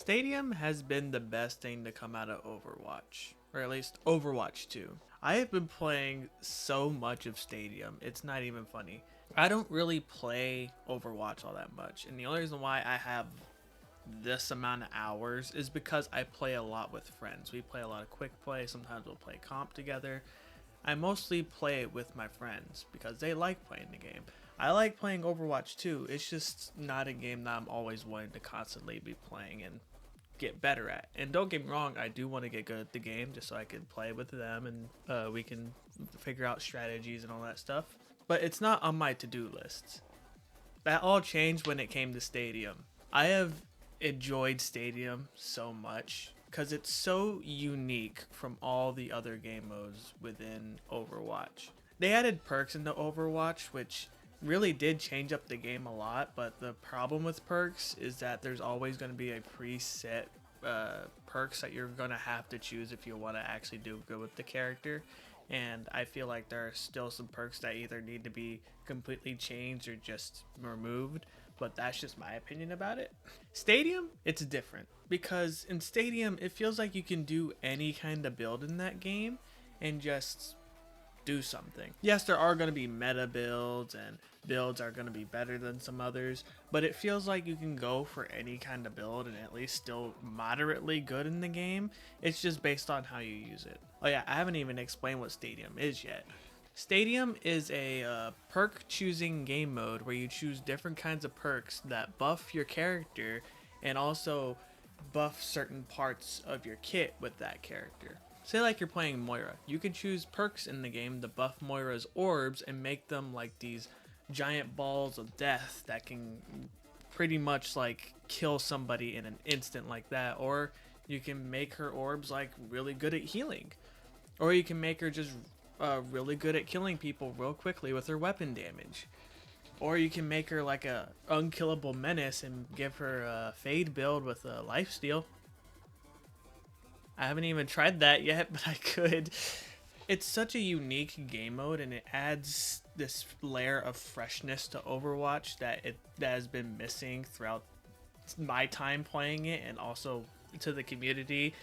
Stadium has been the best thing to come out of Overwatch, or at least Overwatch 2. I have been playing so much of Stadium, it's not even funny. I don't really play Overwatch all that much, and the only reason why I have this amount of hours is because I play a lot with friends. We play a lot of quick play, sometimes we'll play comp together. I mostly play it with my friends because they like playing the game. I like playing Overwatch too. It's just not a game that I'm always wanting to constantly be playing and get better at. And don't get me wrong, I do want to get good at the game just so I can play with them and we can figure out strategies and all that stuff. But it's not on my to-do lists. That all changed when it came to Stadium. I have enjoyed Stadium so much because it's so unique from all the other game modes within Overwatch. They added perks into Overwatch, which really did change up the game a lot, but the problem with perks is that there's always going to be a preset perks that you're going to have to choose if you want to actually do good with the character. And I feel like there are still some perks that either need to be completely changed or just removed, but that's just my opinion about it. Stadium, it's different because in Stadium it feels like you can do any kind of build in that game and just do something. Yes, there are going to be meta builds and builds are going to be better than some others, but it feels like you can go for any kind of build and at least still moderately good in the game. It's just based on how you use it. Oh yeah, I haven't even explained what Stadium is yet. Stadium is a perk choosing game mode where you choose different kinds of perks that buff your character and also buff certain parts of your kit with that character. Say like you're playing Moira, you can choose perks in the game to buff Moira's orbs and make them like these giant balls of death that can pretty much like kill somebody in an instant like that. Or you can make her orbs like really good at healing, or you can make her just really good at killing people real quickly with her weapon damage. Or you can make her like a unkillable menace and give her a fade build with a lifesteal. I haven't even tried that yet, but I could. It's such a unique game mode and it adds this layer of freshness to Overwatch that has been missing throughout my time playing it, and also to the community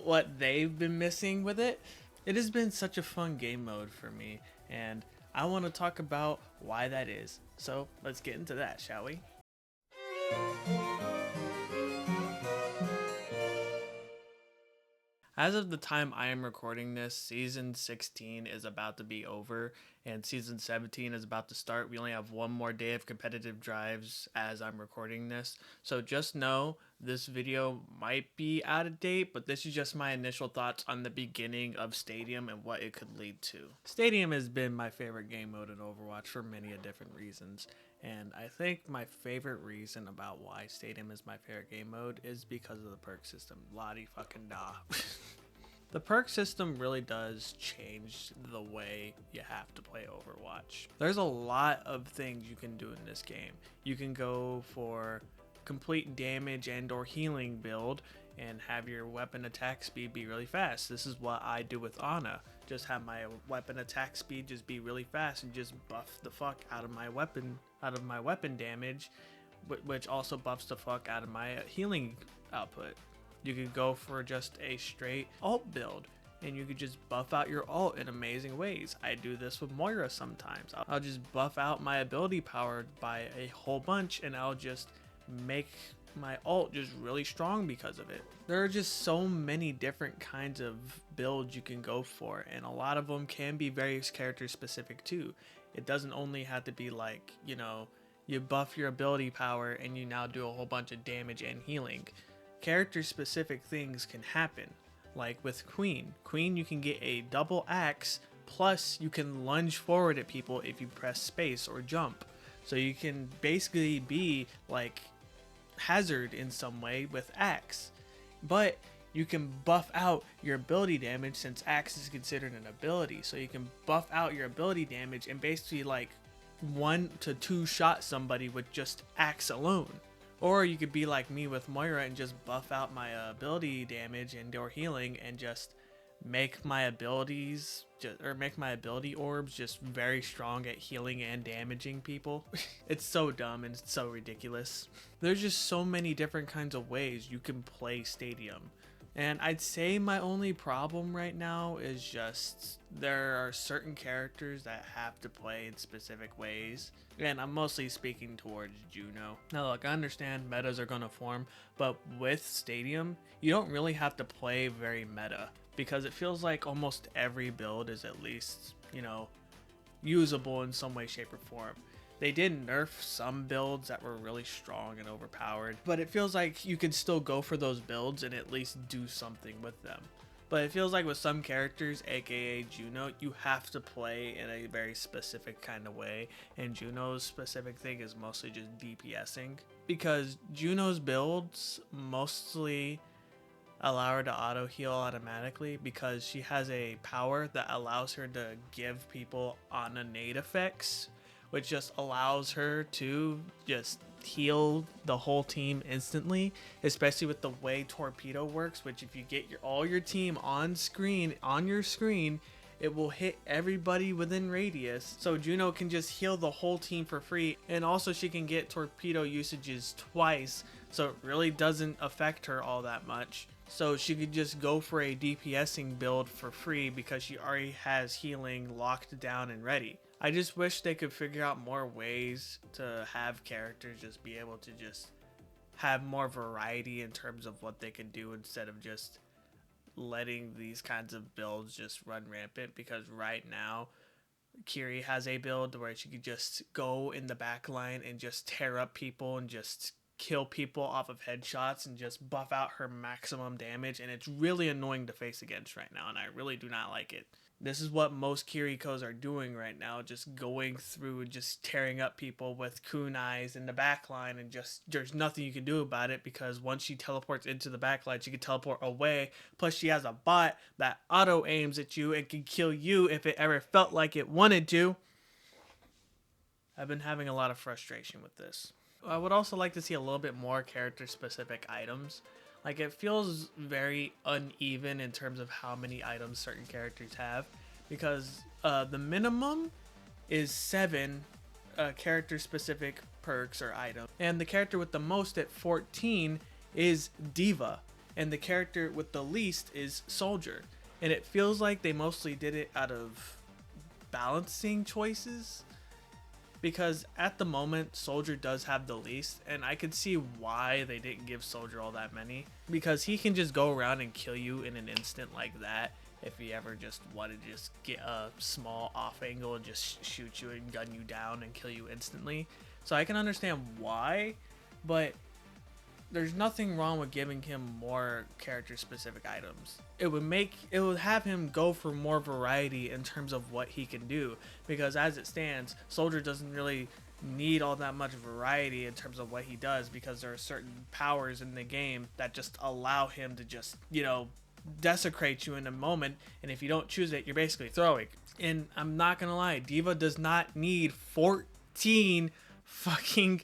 what they've been missing with it. It has been such a fun game mode for me, and I want to talk about why that is. So let's get into that, shall we? As of the time I am recording this, Season 16 is about to be over, and Season 17 is about to start. We only have one more day of competitive drives as I'm recording this. So just know this video might be out of date, but this is just my initial thoughts on the beginning of Stadium and what it could lead to. Stadium has been my favorite game mode in Overwatch for many different reasons. And I think my favorite reason about why Stadium is my favorite game mode is because of the perk system. Lottie fucking da. The perk system really does change the way you have to play Overwatch. There's a lot of things you can do in this game. You can go for complete damage and or healing build and have your weapon attack speed be really fast. This is what I do with Ana. Just have my weapon attack speed just be really fast and just buff the fuck out of my weapon damage, which also buffs the fuck out of my healing output. You could go for just a straight ult build and you could just buff out your ult in amazing ways. I do this with Moira sometimes. I'll just buff out my ability power by a whole bunch and I'll just make my ult just really strong because of it. There are just so many different kinds of builds you can go for, and a lot of them can be very character specific too. It doesn't only have to be like, you know, you buff your ability power and you now do a whole bunch of damage and healing. Character specific things can happen. Like with Queen, you can get a double axe, plus you can lunge forward at people if you press space or jump. So you can basically be like Hazard in some way with axe, but you can buff out your ability damage since axe is considered an ability. So you can buff out your ability damage and basically like 1 to 2 shot somebody with just axe alone. Or you could be like me with Moira and just buff out my ability damage and or healing and just make my abilities make my ability orbs just very strong at healing and damaging people. It's so dumb and it's so ridiculous. There's just so many different kinds of ways you can play Stadium. And I'd say my only problem right now is just there are certain characters that have to play in specific ways. And I'm mostly speaking towards Juno. Now look, I understand metas are going to form, but with Stadium, you don't really have to play very meta, because it feels like almost every build is at least, you know, usable in some way, shape, or form. They did nerf some builds that were really strong and overpowered, but it feels like you can still go for those builds and at least do something with them. But it feels like with some characters, aka Juno, you have to play in a very specific kind of way, and Juno's specific thing is mostly just DPSing, because Juno's builds mostly allow her to auto heal automatically, because she has a power that allows her to give people on a nade effects, which just allows her to just heal the whole team instantly, especially with the way torpedo works, which if you get all your team on your screen, it will hit everybody within radius, so Juno can just heal the whole team for free. And also she can get torpedo usages twice, so it really doesn't affect her all that much. So she could just go for a DPSing build for free because she already has healing locked down and ready. I just wish they could figure out more ways to have characters just be able to just have more variety in terms of what they can do, instead of just letting these kinds of builds just run rampant. Because right now Kiri has a build where she could just go in the back line and just tear up people and just kill people off of headshots and just buff out her maximum damage, and it's really annoying to face against right now, and I really do not like it. This is what most Kirikos are doing right now, just going through and just tearing up people with kunais in the backline, and just there's nothing you can do about it, because once she teleports into the backline, she can teleport away. Plus she has a bot that auto aims at you and can kill you if it ever felt like it wanted to. I've been having a lot of frustration with this. I would also like to see a little bit more character specific items. Like, it feels very uneven in terms of how many items certain characters have, because the minimum is 7 character specific perks or items, and the character with the most at 14 is Diva, and the character with the least is Soldier. And it feels like they mostly did it out of balancing choices, because at the moment Soldier does have the least, and I could see why they didn't give Soldier all that many, because he can just go around and kill you in an instant like that if he ever just wanted to just get a small off angle and just shoot you and gun you down and kill you instantly. So I can understand why, but there's nothing wrong with giving him more character specific items. It would have him go for more variety in terms of what he can do, because as it stands, Soldier doesn't really need all that much variety in terms of what he does, because there are certain powers in the game that just allow him to just, you know, desecrate you in a moment, and if you don't choose it, you're basically throwing. And I'm not gonna lie, Diva does not need 14 fucking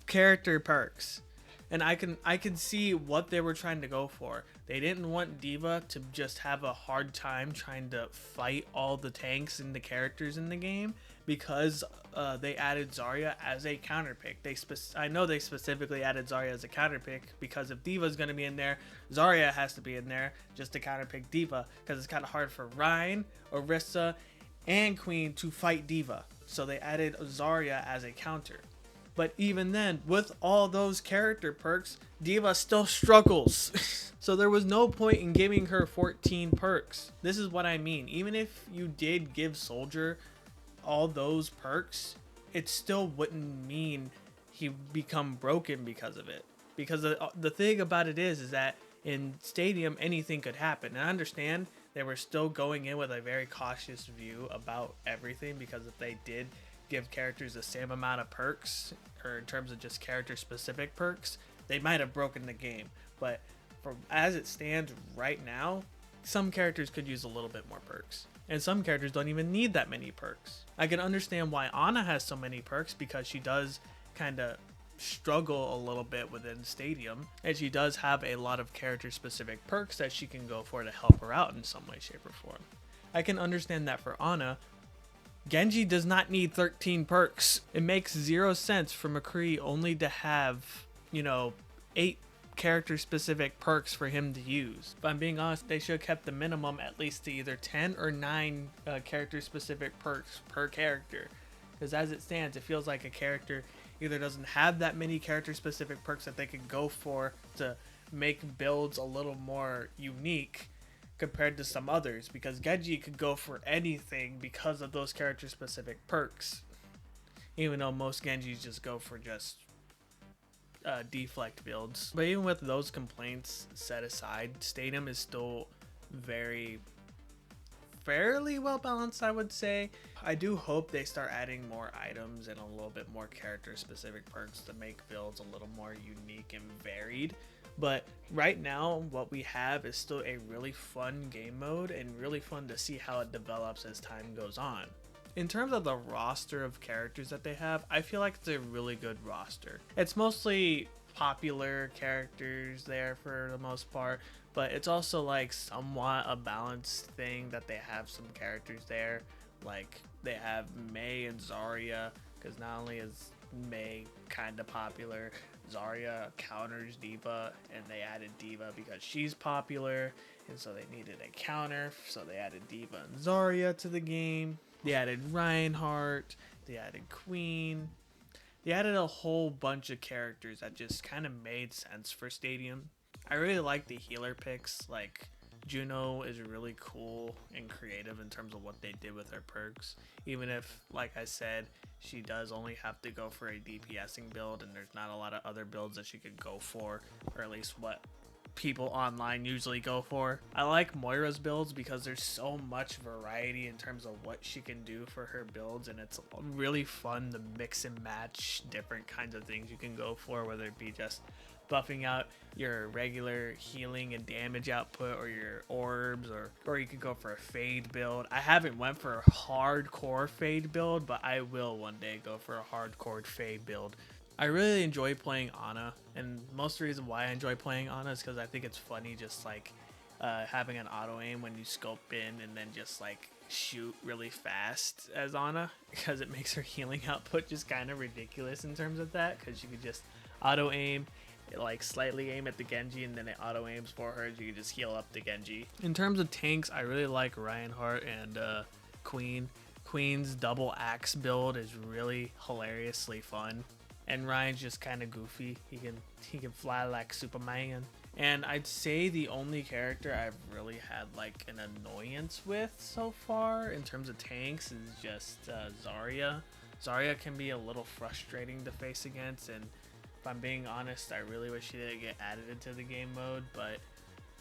character perks. And I can see what they were trying to go for. They didn't want Diva to just have a hard time trying to fight all the tanks and the characters in the game, because they added Zarya as a counter pick. I know they specifically added Zarya as a counter pick, because if Diva's going to be in there, Zarya has to be in there just to counter pick Diva, because it's kind of hard for Ryan, Orisa, and Queen to fight Diva. So they added Zarya as a counter. But even then, with all those character perks, Diva still struggles. So there was no point in giving her 14 perks. This is what I mean. Even if you did give Soldier all those perks, it still wouldn't mean he become broken because of it. Because the thing about it is that in Stadium, anything could happen. And I understand they were still going in with a very cautious view about everything, because if they did give characters the same amount of perks, or in terms of just character specific perks, they might have broken the game. But from as it stands right now, some characters could use a little bit more perks, and some characters don't even need that many perks. I can understand why Ana has so many perks, because she does kind of struggle a little bit within Stadium, and she does have a lot of character specific perks that she can go for to help her out in some way, shape, or form. I can understand that for Ana. Genji does not need 13 perks. It makes zero sense for McCree only to have, 8 character specific perks for him to use. If I'm being honest, they should have kept the minimum at least to either 10 or 9 character specific perks per character. Because as it stands, it feels like a character either doesn't have that many character specific perks that they could go for to make builds a little more unique compared to some others, because Genji could go for anything because of those character specific perks, even though most Genjis just go for just deflect builds. But even with those complaints set aside, Stadium is still fairly well balanced, I would say. I do hope they start adding more items and a little bit more character specific perks to make builds a little more unique and varied. But right now, what we have is still a really fun game mode and really fun to see how it develops as time goes on. In terms of the roster of characters that they have, I feel like it's a really good roster. It's mostly popular characters there for the most part, but it's also like somewhat a balanced thing that they have some characters there. Like they have Mei and Zarya, because not only is Mei kind of popular, Zarya counters Diva, and they added Diva because she's popular, and so they needed a counter, so they added Diva and Zarya to the game. They added Reinhardt, they added Queen, they added a whole bunch of characters that just kind of made sense for Stadium. I really like the healer picks. Like Juno is really cool and creative in terms of what they did with her perks, even if, like I said, she does only have to go for a DPSing build and there's not a lot of other builds that she could go for, or at least what people online usually go for. I like Moira's builds because there's so much variety in terms of what she can do for her builds, and it's really fun to mix and match different kinds of things you can go for, whether it be just buffing out your regular healing and damage output, or your orbs, or you could go for a fade build. I haven't went for a hardcore fade build, but I will one day go for a hardcore fade build. I really enjoy playing Ana, and most of the reason why I enjoy playing Ana is because I think it's funny just like having an auto aim when you scope in and then just like shoot really fast as Ana, because it makes her healing output just kind of ridiculous in terms of that, because you could just auto aim, like slightly aim at the Genji, and then it auto aims for her, so you can just heal up the Genji. In terms of tanks, I really like Reinhardt and Queen. Queen's double axe build is really hilariously fun, and Ryan's just kind of goofy. He can fly like Superman. And I'd say the only character I've really had like an annoyance with so far in terms of tanks is just Zarya. Zarya can be a little frustrating to face against, and if I'm being honest, I really wish she didn't get added into the game mode. But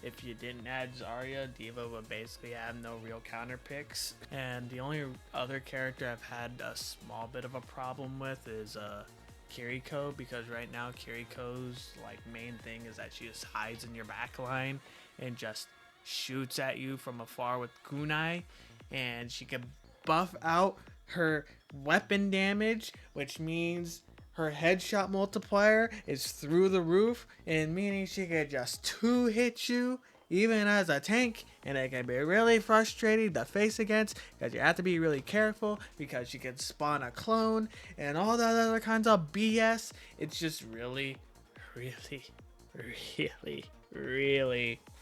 if you didn't add Zarya, Diva would basically have no real counter picks. And the only other character I've had a small bit of a problem with is Kiriko, because right now Kiriko's like main thing is that she just hides in your back line and just shoots at you from afar with kunai, and she can buff out her weapon damage, which means her headshot multiplier is through the roof, and meaning she can just 2-hit you even as a tank, and it can be really frustrating to face against because you have to be really careful because you can spawn a clone and all that other kinds of BS. It's just really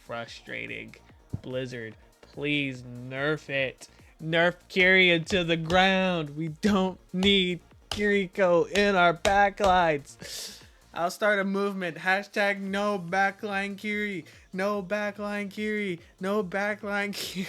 frustrating. Blizzard, please nerf it. Nerf Kiri into the ground. We don't need Kiriko in our backlines. I'll start a movement. Hashtag no backline Kiri. No backline Kiri. No backline Kiri.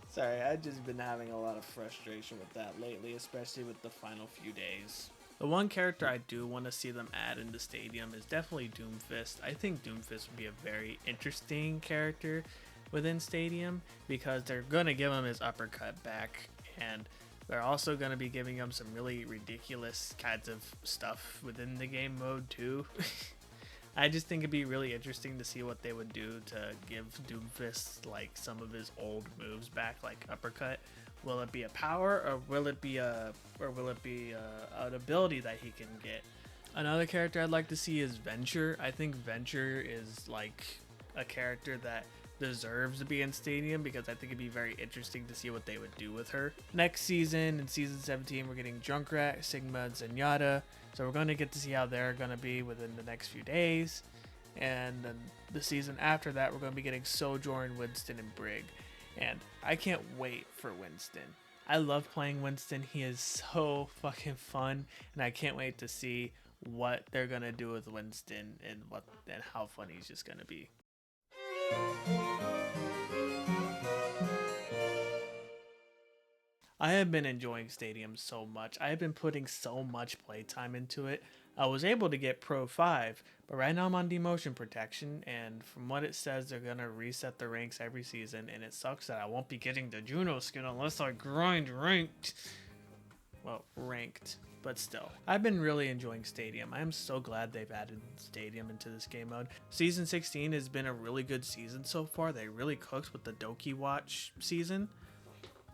Sorry, I've just been having a lot of frustration with that lately, especially with the final few days. The one character I do want to see them add in the Stadium is definitely Doomfist. I think Doomfist would be a very interesting character within Stadium because they're going to give him his uppercut back, and they're also going to be giving him some really ridiculous kinds of stuff within the game mode too. I just think it'd be really interesting to see what they would do to give Doomfist like some of his old moves back, like uppercut. Will it be a power, or will it be an ability that he can get? Another character I'd like to see is Venture. I think Venture is like a character that deserves to be in Stadium because I think it'd be very interesting to see what they would do with her. Next season, in season 17, we're getting Junkrat, Sigma, and Zenyatta. So we're going to get to see how they're going to be within the next few days. And then the season after that, we're going to be getting Sojourn, Winston, and Brig. And I can't wait for Winston. I love playing Winston. He is so fucking fun, and I can't wait to see what they're gonna do with Winston and how funny he's just gonna be. I have been enjoying Stadium so much. I have been putting so much playtime into it. I was able to get Pro 5, but right now I'm on demotion protection, and from what it says, they're gonna reset the ranks every season, and it sucks that I won't be getting the Juno skin unless I grind ranked. Well, ranked, but still. I've been really enjoying Stadium. I am so glad they've added Stadium into this game mode. Season 16 has been a really good season so far. They really cooked with the Doki Watch season.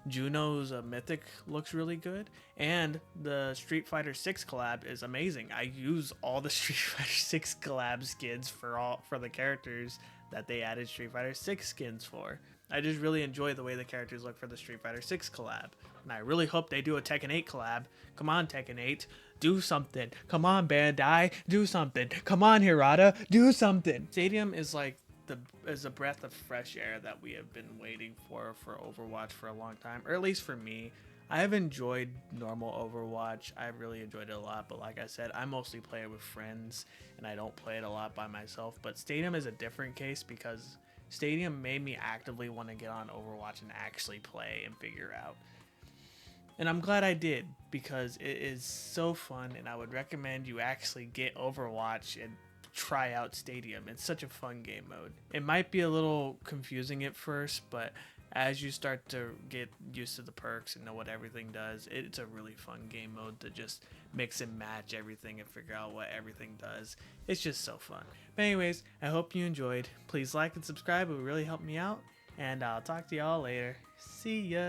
Juno's Mythic looks really good, and the Street Fighter 6 collab is amazing. I use all the Street Fighter 6 collab skins for the characters that they added Street Fighter 6 skins for. I just really enjoy the way the characters look for the Street Fighter 6 collab, and I really hope they do a Tekken 8 collab. Come on, Tekken 8, do something. Come on, Bandai, do something. Come on, Hirata, do something. Stadium is like a breath of fresh air that we have been waiting for Overwatch for a long time, or at least for me. I have enjoyed normal Overwatch. I've really enjoyed it a lot, but like I said, I mostly play it with friends and I don't play it a lot by myself. But Stadium is a different case because Stadium made me actively want to get on Overwatch and actually play and figure out. And I'm glad I did because it is so fun, and I would recommend you actually get Overwatch and try out Stadium. It's such a fun game mode. It might be a little confusing at first, but as you start to get used to the perks and know what everything does, it's a really fun game mode to just mix and match everything and figure out what everything does. It's just so fun. But anyways, I hope you enjoyed. Please like and subscribe. It would really help me out, and I'll talk to y'all later. See ya.